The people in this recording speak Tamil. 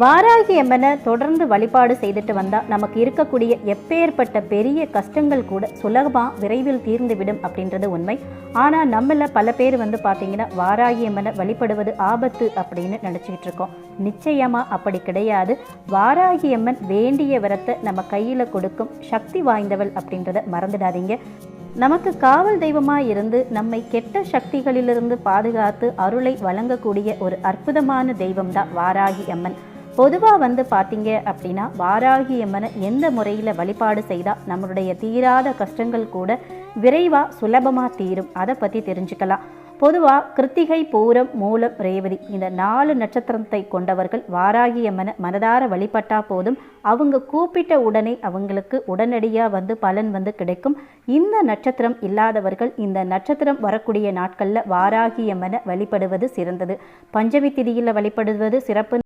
வாராகி அம்மனை தொடர்ந்து வழிபாடு செய்துட்டு வந்தால் நமக்கு இருக்கக்கூடிய எப்பேற்பட்ட பெரிய கஷ்டங்கள் கூட சுலபமாக விரைவில் தீர்ந்துவிடும் அப்படின்றது உண்மை. ஆனால் நம்மள பல பேர் பார்த்தீங்கன்னா வாராகி அம்மனை வழிபடுவது ஆபத்து அப்படின்னு நினச்சிக்கிட்டு இருக்கோம். நிச்சயமாக அப்படி கிடையாது. வாராகி அம்மன் வேண்டிய வரத்தை நம்ம கையில் கொடுக்கும் சக்தி வாய்ந்தவள் அப்படின்றத மறந்துடாதீங்க. நமக்கு காவல் தெய்வமாக இருந்து நம்மை கெட்ட சக்திகளிலிருந்து பாதுகாத்து அருளை வழங்கக்கூடிய ஒரு அற்புதமான தெய்வம் தான் வாராகி அம்மன். பொதுவாக பார்த்தீங்க அப்படின்னா வாராகி அம்மனை எந்த முறையில் வழிபாடு செய்தால் நம்மளுடைய தீராத கஷ்டங்கள் கூட விரைவாக சுலபமாக தீரும், அதை பற்றி தெரிஞ்சுக்கலாம். பொதுவாக கிருத்திகை, பூரம், மூலம், ரேவதி இந்த 4 நட்சத்திரத்தை கொண்டவர்கள் வாராகி அம்மனை மனதார வழிபட்டா போதும். அவங்க கூப்பிட்ட உடனே அவங்களுக்கு உடனடியாக பலன் கிடைக்கும். இந்த நட்சத்திரம் இல்லாதவர்கள் இந்த நட்சத்திரம் வரக்கூடிய நாட்களில் வாராகி அம்மனை வழிபடுவது சிறந்தது. பஞ்சமி திதியில் வழிபடுவது சிறப்பு.